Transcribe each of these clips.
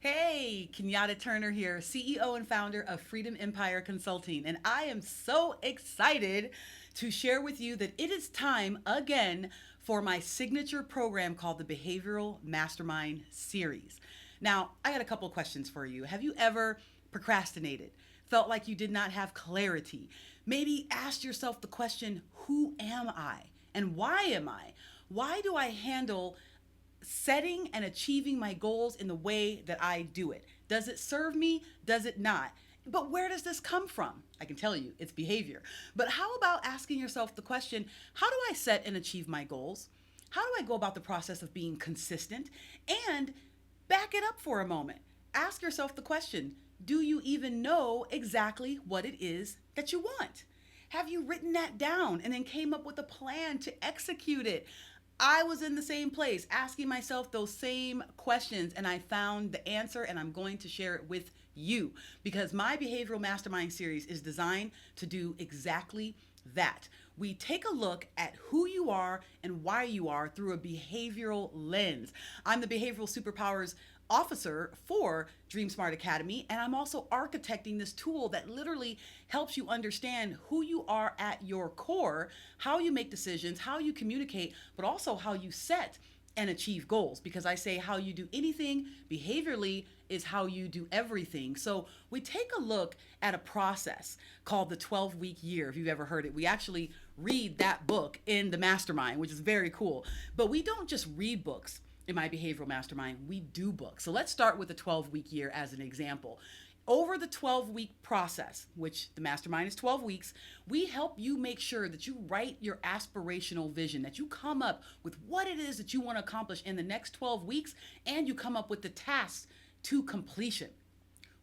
Hey, Kenyatta Turner here, CEO and founder of Freedom Empire Consulting, and I am so excited to share with you that it is time again for my signature program called the Behavioral Mastermind Series. Now, I got a couple questions for you. Have you ever procrastinated? Felt like you did not have clarity? Maybe asked yourself the question, who am I? And why am I? Why do I handle setting and achieving my goals in the way that I do it? Does it serve me? Does it not? But where does this come from? I can tell you, it's behavior. But how about asking yourself the question, how do I set and achieve my goals? How do I go about the process of being consistent? And back it up for a moment. Ask yourself the question, do you even know exactly what it is that you want? Have you written that down and then came up with a plan to execute it? I was in the same place asking myself those same questions, and I found the answer, and I'm going to share it with you because my Behavioral Mastermind series is designed to do exactly that. We take a look at who you are and why you are through a behavioral lens. I'm the Behavioral SuperPowers officer for Dream Smart Academy, and I'm also architecting this tool that literally helps you understand who you are at your core, how you make decisions, how you communicate, but also how you set and achieve goals. Because I say how you do anything behaviorally is how you do everything. So we take a look at a process called the 12-week year. If you've ever heard it, we actually read that book in the mastermind, which is very cool. But we don't just read books in my behavioral mastermind, we do books. So let's start with the 12-week year as an example. Over the 12-week process, which the mastermind is 12 weeks, we help you make sure that you write your aspirational vision, that you come up with what it is that you want to accomplish in the next 12 weeks, and you come up with the tasks to completion.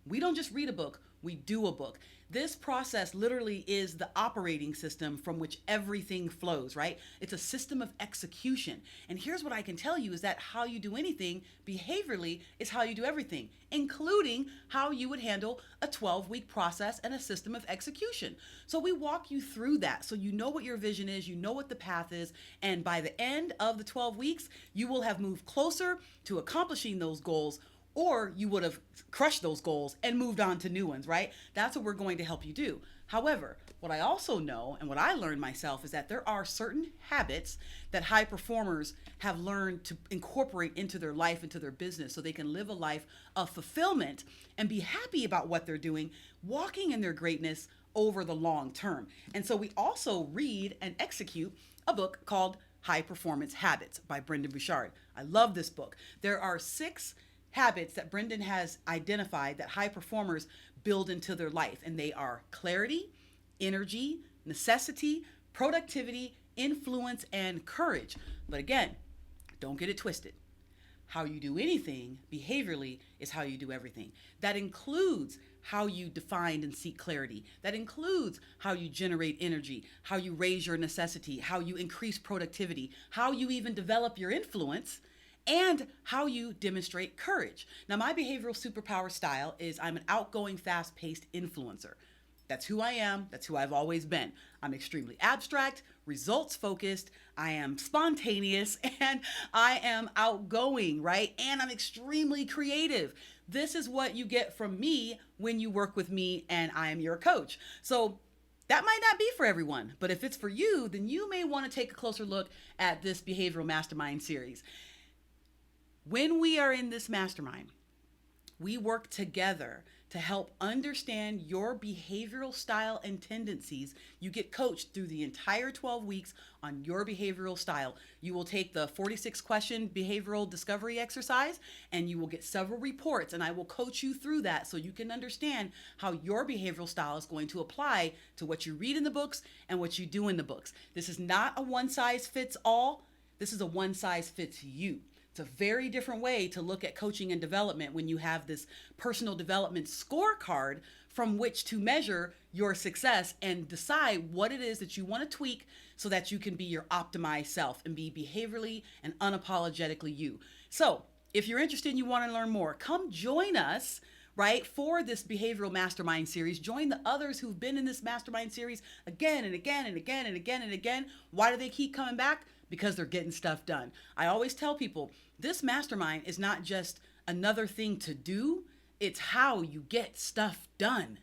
We don't just read a book, we do a book. This process literally is the operating system from which everything flows, right? It's a system of execution. And here's what I can tell you is that how you do anything behaviorally is how you do everything, including how you would handle a 12-week process and a system of execution. So we walk you through that so you know what your vision is, you know what the path is, and by the end of the 12 weeks, you will have moved closer to accomplishing those goals, or you would have crushed those goals and moved on to new ones, right? That's what we're going to help you do. However, what I also know and what I learned myself is that there are certain habits that high performers have learned to incorporate into their life, into their business, so they can live a life of fulfillment and be happy about what they're doing, walking in their greatness over the long term. And so we also read and execute a book called High Performance Habits by Brendon Burchard. I love this book. There are 6 habits that Brendan has identified that high performers build into their life. And they are clarity, energy, necessity, productivity, influence, and courage. But again, don't get it twisted. How you do anything behaviorally is how you do everything. That includes how you define and seek clarity. That includes how you generate energy, how you raise your necessity, how you increase productivity, how you even develop your influence, and how you demonstrate courage. Now, my behavioral superpower style is I'm an outgoing, fast-paced influencer. That's who I am. That's who I've always been. I'm extremely abstract, results focused. I am spontaneous and I am outgoing, right? And I'm extremely creative. This is what you get from me when you work with me and I am your coach. So that might not be for everyone, but if it's for you, then you may want to take a closer look at this Behavioral Mastermind series. When we are in this mastermind, we work together to help understand your behavioral style and tendencies. You get coached through the entire 12 weeks on your behavioral style. You will take the 46-question behavioral discovery exercise and you will get several reports, and I will coach you through that so you can understand how your behavioral style is going to apply to what you read in the books and what you do in the books. This is not a one size fits all. This is a one size fits you. It's a very different way to look at coaching and development when you have this personal development scorecard from which to measure your success and decide what it is that you want to tweak so that you can be your optimized self and be behaviorally and unapologetically you. So if you're interested and you want to learn more, come join us, right, for this Behavioral Mastermind series. Join the others who've been in this mastermind series again and again and again and again and again. Why do they keep coming back? Because they're getting stuff done. I always tell people this mastermind is not just another thing to do. It's how you get stuff done.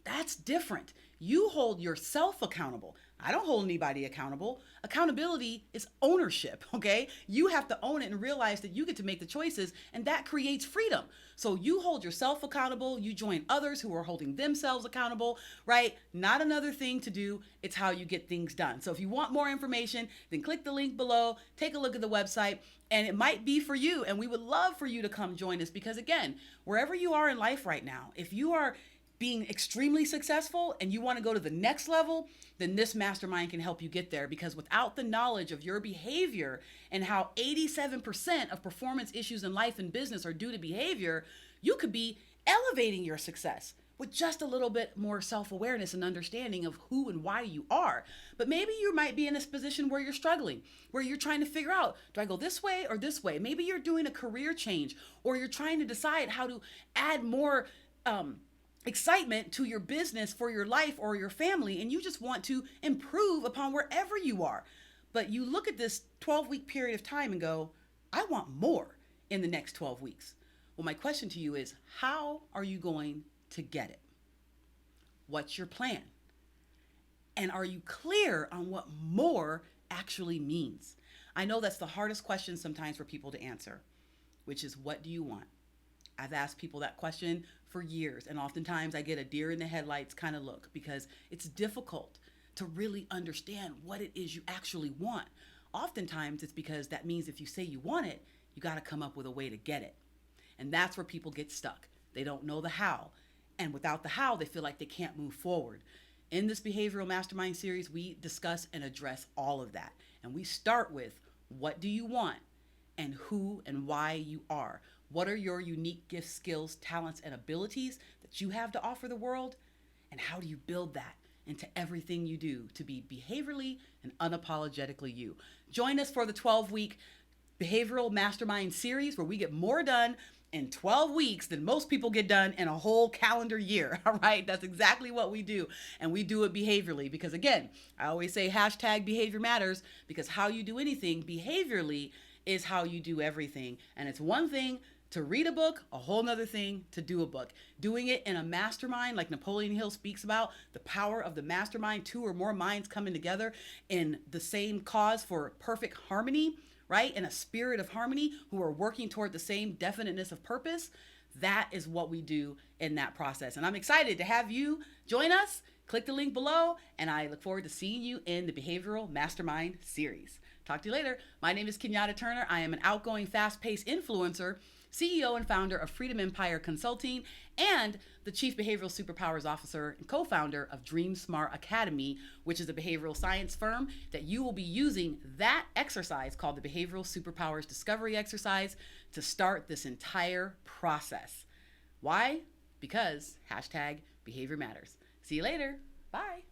That's different. You hold yourself accountable. I don't hold anybody accountable. Accountability is ownership, okay? You have to own it and realize that you get to make the choices, and that creates freedom. So you hold yourself accountable, you join others who are holding themselves accountable, right? Not another thing to do, it's how you get things done. So if you want more information, then click the link below, take a look at the website, and it might be for you, and we would love for you to come join us because, again, wherever you are in life right now, if you are being extremely successful and you want to go to the next level, then this mastermind can help you get there, because without the knowledge of your behavior and how 87% of performance issues in life and business are due to behavior, you could be elevating your success with just a little bit more self-awareness and understanding of who and why you are. But maybe you might be in this position where you're struggling, where you're trying to figure out, do I go this way or this way? Maybe you're doing a career change, or you're trying to decide how to add more excitement to your business for your life or your family, and you just want to improve upon wherever you are. But you look at this 12-week period of time and go, I want more in the next 12 weeks. Well, my question to you is, how are you going to get it? What's your plan? And are you clear on what more actually means? I know that's the hardest question sometimes for people to answer, which is, what do you want? I've asked people that question for years, and oftentimes I get a deer in the headlights kind of look, because it's difficult to really understand what it is you actually want. Oftentimes it's because that means if you say you want it, you got to come up with a way to get it. And that's where people get stuck. They don't know the how. And without the how, they feel like they can't move forward. In this Behavioral Mastermind series, we discuss and address all of that. And we start with, what do you want? And who and why you are. What are your unique gifts, skills, talents, and abilities that you have to offer the world? And how do you build that into everything you do to be behaviorally and unapologetically you? Join us for the 12-week Behavioral Mastermind series, where we get more done in 12 weeks than most people get done in a whole calendar year. All right, that's exactly what we do. And we do it behaviorally because, again, I always say hashtag behavior matters, because how you do anything behaviorally is how you do everything. And it's one thing to read a book, a whole nother thing to do a book. Doing it in a mastermind, like Napoleon Hill speaks about, the power of the mastermind, 2 or more minds coming together in the same cause for perfect harmony, right? In a spirit of harmony, who are working toward the same definiteness of purpose. That is what we do in that process. And I'm excited to have you join us. Click the link below, and I look forward to seeing you in the Behavioral Mastermind series. Talk to you later. My name is Kenyatta Turner. I am an outgoing, fast-paced influencer, CEO and founder of Freedom Empire Consulting, and the Chief Behavioral SuperPowers Officer and co-founder of Dream Smart Academy, which is a behavioral science firm that you will be using that exercise called the Behavioral SuperPowers Discovery Exercise to start this entire process. Why? Because hashtag behavior matters. See you later. Bye.